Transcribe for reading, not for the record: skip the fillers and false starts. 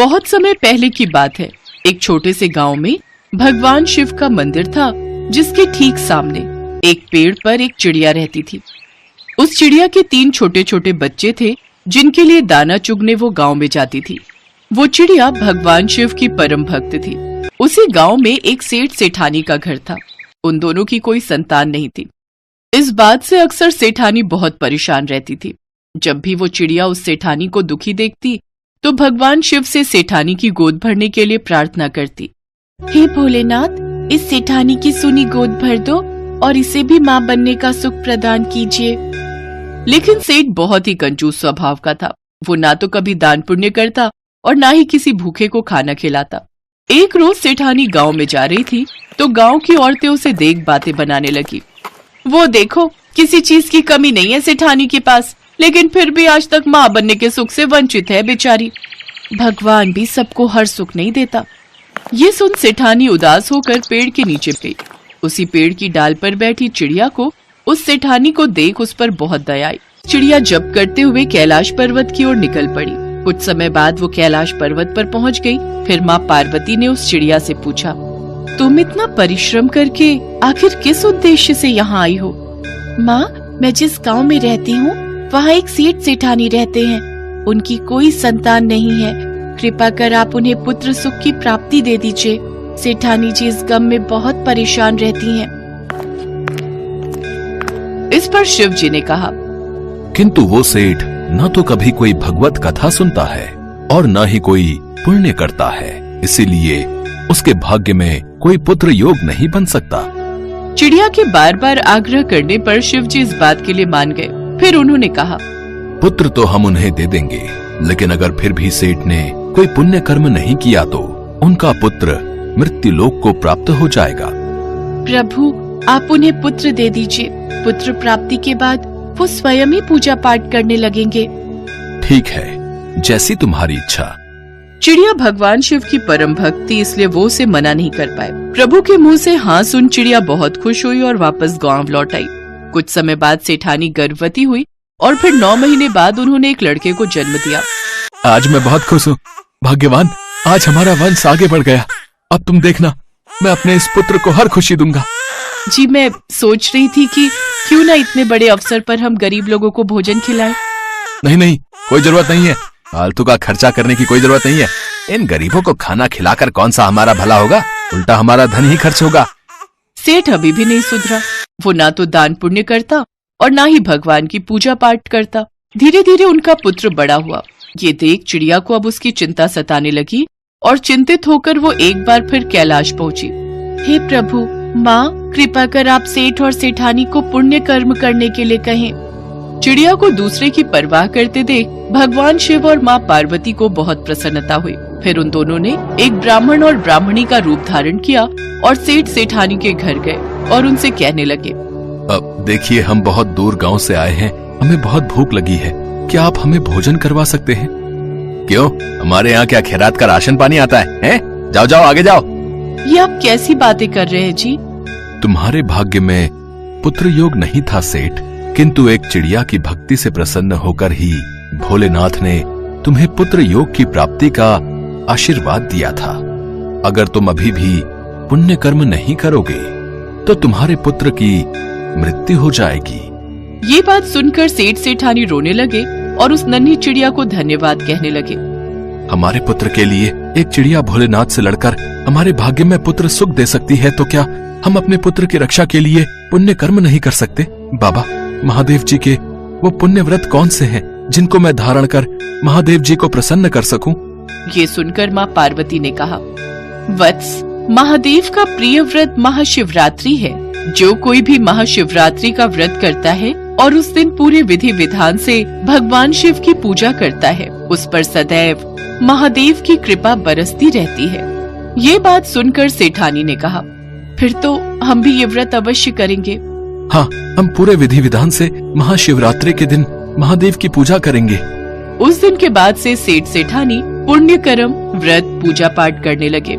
बहुत समय पहले की बात है। एक छोटे से गांव में भगवान शिव का मंदिर था, जिसके ठीक सामने एक पेड़ पर एक चिड़िया रहती थी। उस चिड़िया के 3 छोटे छोटे बच्चे थे, जिनके लिए दाना चुगने वो गांव में जाती थी। वो चिड़िया भगवान शिव की परम भक्त थी। उसी गांव में एक सेठ सेठानी का घर था। उन दोनों की कोई संतान नहीं थी। इस बात से अक्सर सेठानी बहुत परेशान रहती थी। जब भी वो चिड़िया उस सेठानी को दुखी देखती तो भगवान शिव से सेठानी की गोद भरने के लिए प्रार्थना करती। हे भोलेनाथ, इस सेठानी की सुनी गोद भर दो और इसे भी माँ बनने का सुख प्रदान कीजिए। लेकिन सेठ बहुत ही कंजूस स्वभाव का था। वो ना तो कभी दान पुण्य करता और ना ही किसी भूखे को खाना खिलाता। एक रोज सेठानी गांव में जा रही थी तो गांव की औरतें उसे देख बातें बनाने लगी। वो देखो, किसी चीज की कमी नहीं है सेठानी के पास, लेकिन फिर भी आज तक माँ बनने के सुख से वंचित है बेचारी। भगवान भी सबको हर सुख नहीं देता। ये सुन सेठानी उदास होकर पेड़ के नीचे गई। उसी पेड़ की डाल पर बैठी चिड़िया को उस सेठानी को देख उस पर बहुत दया आई। चिड़िया जप करते हुए कैलाश पर्वत की ओर निकल पड़ी। कुछ समय बाद वो कैलाश पर्वत पर पहुंच गई। फिर माँ पार्वती ने उस चिड़िया से पूछा, तुम इतना परिश्रम करके आखिर किस उद्देश्य से यहाँ आई हो? माँ, मैं जिस गांव में रहती हूँ वहाँ एक सेठ सेठानी रहते हैं। उनकी कोई संतान नहीं है। कृपा कर आप उन्हें पुत्र सुख की प्राप्ति दे दीजिए। सेठानी जी इस गम में बहुत परेशान रहती हैं। इस पर शिव जी ने कहा, किंतु वो सेठ न तो कभी कोई भगवत कथा सुनता है और न ही कोई पुण्य करता है, इसीलिए उसके भाग्य में कोई पुत्र योग नहीं बन सकता। चिड़िया के बार बार आग्रह करने पर शिव जी इस बात के लिए मान गए। फिर उन्होंने कहा, पुत्र तो हम उन्हें दे देंगे, लेकिन अगर फिर भी सेठ ने कोई पुण्य कर्म नहीं किया तो उनका पुत्र मृत्यु लोक को प्राप्त हो जाएगा। प्रभु, आप उन्हें पुत्र दे दीजिए। पुत्र प्राप्ति के बाद वो स्वयं ही पूजा पाठ करने लगेंगे। ठीक है, जैसी तुम्हारी इच्छा। चिड़िया भगवान शिव की परम भक्त थी, इसलिए वो उसे मना नहीं कर पाए। प्रभु के मुंह से हाँ सुन चिड़िया बहुत खुश हुई और वापस गांव लौट आई। कुछ समय बाद सेठानी गर्भवती हुई और फिर 9 महीने बाद उन्होंने एक लड़के को जन्म दिया। आज मैं बहुत खुश हूँ भाग्यवान, आज हमारा वंश आगे बढ़ गया। अब तुम देखना, मैं अपने इस पुत्र को हर खुशी दूंगा। जी, मैं सोच रही थी कि क्यों ना इतने बड़े अवसर पर हम गरीब लोगों को भोजन खिलाएं। नहीं, कोई जरूरत नहीं है। फालतू का खर्चा करने की कोई जरूरत नहीं है। इन गरीबों को खाना खिलाकर कौन सा हमारा भला होगा, उल्टा हमारा धन ही खर्च होगा। सेठ अभी भी नहीं सुधरा। वो ना तो दान पुण्य करता और ना ही भगवान की पूजा पाठ करता। धीरे धीरे उनका पुत्र बड़ा हुआ। ये देख चिड़िया को अब उसकी चिंता सताने लगी और चिंतित होकर वो एक बार फिर कैलाश पहुंची। हे प्रभु, माँ, कृपा कर आप सेठ और सेठानी को पुण्य कर्म करने के लिए कहें। चिड़िया को दूसरे की परवाह करते देख भगवान शिव और माँ पार्वती को बहुत प्रसन्नता हुई। फिर उन दोनों ने एक ब्राह्मण और ब्राह्मणी का रूप धारण किया और सेठ सेठानी के घर गए और उनसे कहने लगे, अब देखिए, हम बहुत दूर गांव से आए हैं, हमें बहुत भूख लगी है, क्या आप हमें भोजन करवा सकते हैं? क्यों, हमारे यहाँ क्या खैरात का राशन पानी आता है? जाओ जाओ, आगे जाओ। ये आप कैसी बातें कर रहे हैं जी? तुम्हारे भाग्य में पुत्र योग नहीं था सेठ, किंतु एक चिड़िया की भक्ति से प्रसन्न होकर ही भोलेनाथ ने तुम्हें पुत्र योग की प्राप्ति का आशीर्वाद दिया था। अगर तुम अभी भी पुण्य कर्म नहीं करोगे तो तुम्हारे पुत्र की मृत्यु हो जाएगी। ये बात सुनकर सेठ सेठानी रोने लगे और उस नन्ही चिड़िया को धन्यवाद कहने लगे। हमारे पुत्र के लिए एक चिड़िया भोलेनाथ से लड़कर हमारे भाग्य में पुत्र सुख दे सकती है, तो क्या हम अपने पुत्र की रक्षा के लिए पुण्य कर्म नहीं कर सकते? बाबा, महादेव जी के वो पुण्य व्रत कौन से हैं जिनको मैं धारण कर महादेव जी को प्रसन्न कर सकूं? ये सुनकर माँ पार्वती ने कहा, वत्स, महादेव का प्रिय व्रत महाशिवरात्रि है। जो कोई भी महाशिवरात्रि का व्रत करता है और उस दिन पूरे विधि विधान से भगवान शिव की पूजा करता है, उस पर सदैव महादेव की कृपा बरसती रहती है। ये बात सुनकर सेठानी ने कहा, फिर तो हम भी ये व्रत अवश्य करेंगे। हाँ, हम पूरे विधि विधान से महाशिवरात्रि के दिन महादेव की पूजा करेंगे। उस दिन के बाद से सेठ सेठानी पुण्य कर्म, व्रत, पूजा पाठ करने लगे।